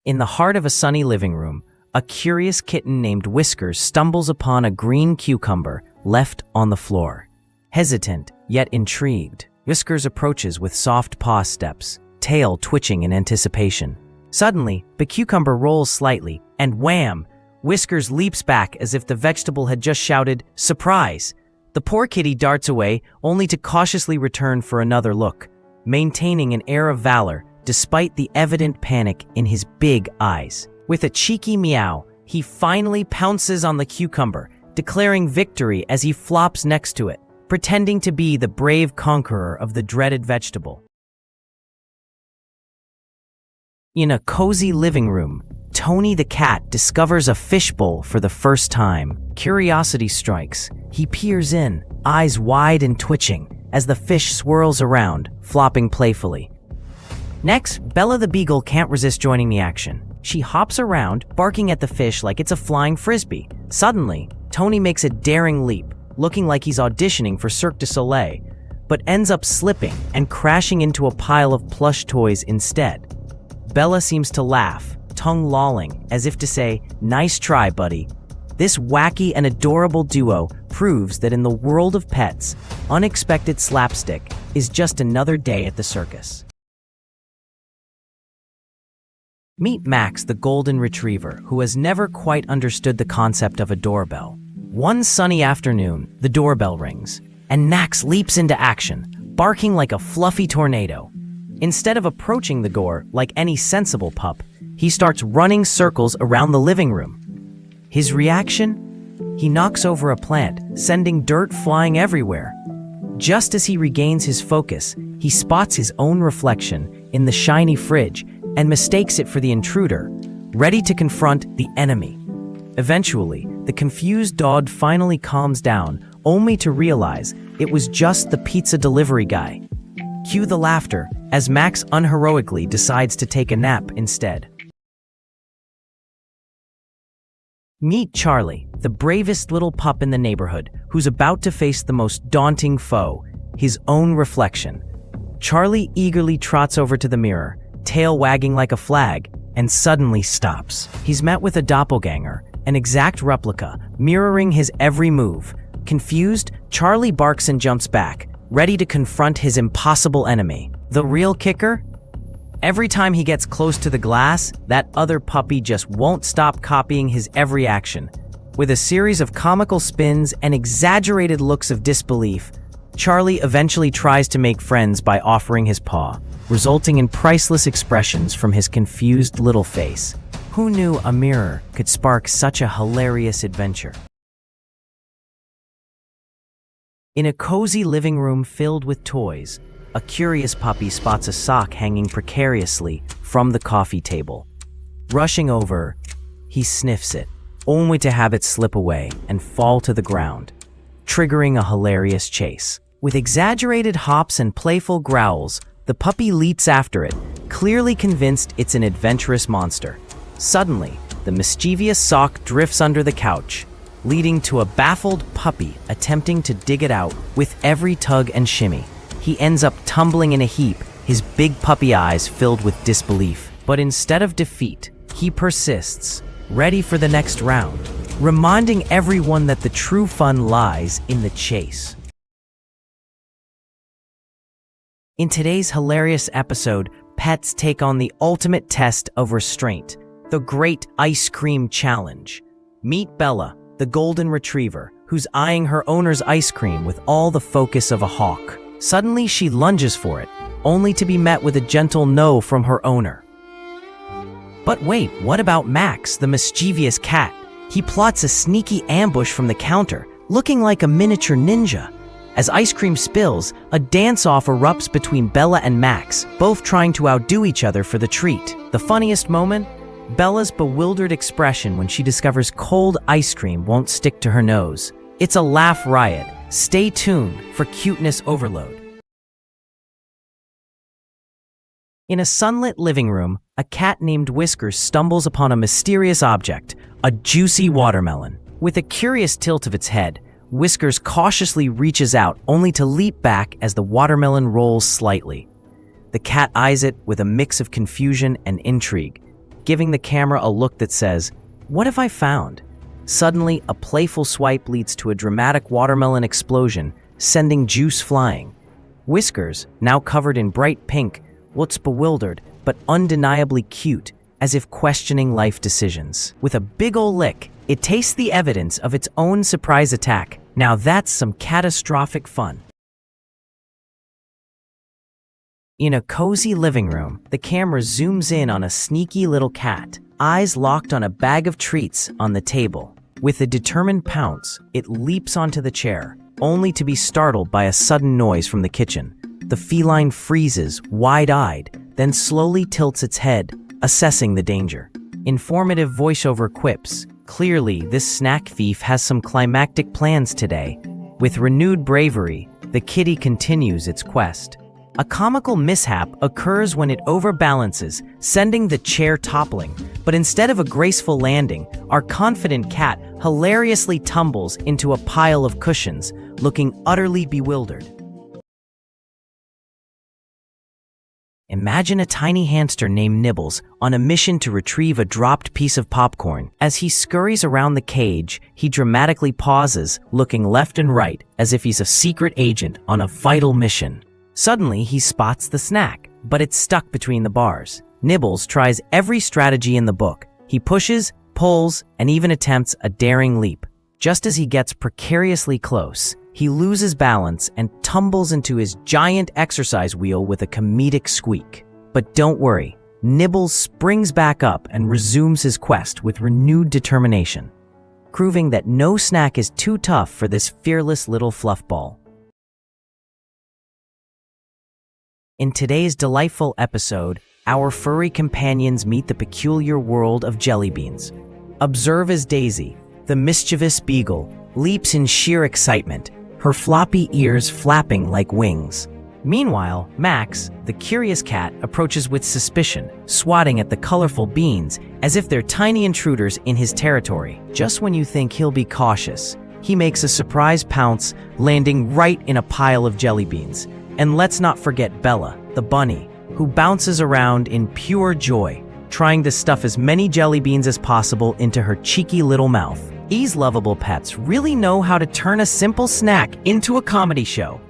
In the heart of a sunny living room, a curious kitten named Whiskers stumbles upon a green cucumber left on the floor. Hesitant, yet intrigued, Whiskers approaches with soft paw steps, tail twitching in anticipation. Suddenly, the cucumber rolls slightly, and wham! Whiskers leaps back as if the vegetable had just shouted, "Surprise!" The poor kitty darts away, only to cautiously return for another look, maintaining an air of valor despite the evident panic in his big eyes. With a cheeky meow, he finally pounces on the cucumber, declaring victory as he flops next to it, pretending to be the brave conqueror of the dreaded vegetable. In a cozy living room, Tony the cat discovers a fishbowl for the first time. Curiosity strikes. He peers in, eyes wide and twitching, as the fish swirls around, flopping playfully. Next, Bella the beagle can't resist joining the action. She hops around, barking at the fish like it's a flying frisbee. Suddenly, Tony makes a daring leap, looking like he's auditioning for Cirque du Soleil, but ends up slipping and crashing into a pile of plush toys instead. Bella seems to laugh, tongue lolling, as if to say, "Nice try, buddy." This wacky and adorable duo proves that in the world of pets, unexpected slapstick is just another day at the circus. Meet Max, the golden retriever, who has never quite understood the concept of a doorbell. One sunny afternoon, the doorbell rings, and Max leaps into action, barking like a fluffy tornado. Instead of approaching the door like any sensible pup, he starts running circles around the living room. His reaction? He knocks over a plant, sending dirt flying everywhere. Just as he regains his focus, he spots his own reflection in the shiny fridge and mistakes it for the intruder, ready to confront the enemy. Eventually, the confused dog finally calms down, only to realize it was just the pizza delivery guy. Cue the laughter as Max unheroically decides to take a nap instead. Meet Charlie, the bravest little pup in the neighborhood, who's about to face the most daunting foe, his own reflection. Charlie eagerly trots over to the mirror, tail wagging like a flag, and suddenly stops. He's met with a doppelganger, an exact replica, mirroring his every move. Confused, Charlie barks and jumps back, ready to confront his impossible enemy. The real kicker? Every time he gets close to the glass, that other puppy just won't stop copying his every action. With a series of comical spins and exaggerated looks of disbelief, Charlie eventually tries to make friends by offering his paw, resulting in priceless expressions from his confused little face. Who knew a mirror could spark such a hilarious adventure? In a cozy living room filled with toys, a curious puppy spots a sock hanging precariously from the coffee table. Rushing over, he sniffs it, only to have it slip away and fall to the ground, triggering a hilarious chase. With exaggerated hops and playful growls, the puppy leaps after it, clearly convinced it's an adventurous monster. Suddenly, the mischievous sock drifts under the couch, leading to a baffled puppy attempting to dig it out with every tug and shimmy. He ends up tumbling in a heap, his big puppy eyes filled with disbelief. But instead of defeat, he persists, ready for the next round, reminding everyone that the true fun lies in the chase. In today's hilarious episode, pets take on the ultimate test of restraint, the Great Ice Cream Challenge. Meet Bella, the golden retriever, who's eyeing her owner's ice cream with all the focus of a hawk. Suddenly, she lunges for it, only to be met with a gentle no from her owner. But wait, what about Max, the mischievous cat? He plots a sneaky ambush from the counter, looking like a miniature ninja. As ice cream spills, a dance-off erupts between Bella and Max, both trying to outdo each other for the treat. The funniest moment? Bella's bewildered expression when she discovers cold ice cream won't stick to her nose. It's a laugh riot. Stay tuned for cuteness overload. In a sunlit living room, a cat named Whiskers stumbles upon a mysterious object, a juicy watermelon. With a curious tilt of its head, Whiskers cautiously reaches out, only to leap back as the watermelon rolls slightly. The cat eyes it with a mix of confusion and intrigue. giving the camera a look that says, "What have I found?" Suddenly, a playful swipe leads to a dramatic watermelon explosion, sending juice flying. Whiskers, now covered in bright pink, looks bewildered but undeniably cute, as if questioning life decisions. With a big ol' lick, it tastes the evidence of its own surprise attack. Now that's some catastrophic fun. In a cozy living room, the camera zooms in on a sneaky little cat, eyes locked on a bag of treats on the table. With a determined pounce, it leaps onto the chair, only to be startled by a sudden noise from the kitchen. The feline freezes, wide-eyed, then slowly tilts its head, assessing the danger. Informative voiceover quips, "Clearly, this snack thief has some climactic plans today." With renewed bravery, the kitty continues its quest. A comical mishap occurs when it overbalances, sending the chair toppling. But instead of a graceful landing, our confident cat hilariously tumbles into a pile of cushions, looking utterly bewildered. Imagine a tiny hamster named Nibbles on a mission to retrieve a dropped piece of popcorn. As he scurries around the cage, he dramatically pauses, looking left and right as if he's a secret agent on a vital mission. Suddenly, he spots the snack, but it's stuck between the bars. Nibbles tries every strategy in the book. He pushes, pulls, and even attempts a daring leap. Just as he gets precariously close, he loses balance and tumbles into his giant exercise wheel with a comedic squeak. But don't worry, Nibbles springs back up and resumes his quest with renewed determination, proving that no snack is too tough for this fearless little fluffball. In today's delightful episode, our furry companions meet the peculiar world of Jellybeans. Observe as Daisy, the mischievous beagle, leaps in sheer excitement, her floppy ears flapping like wings. Meanwhile, Max, the curious cat, approaches with suspicion, swatting at the colorful beans as if they're tiny intruders in his territory. Just when you think he'll be cautious, he makes a surprise pounce, landing right in a pile of jelly beans. And let's not forget Bella, the bunny, who bounces around in pure joy, trying to stuff as many jelly beans as possible into her cheeky little mouth. These lovable pets really know how to turn a simple snack into a comedy show.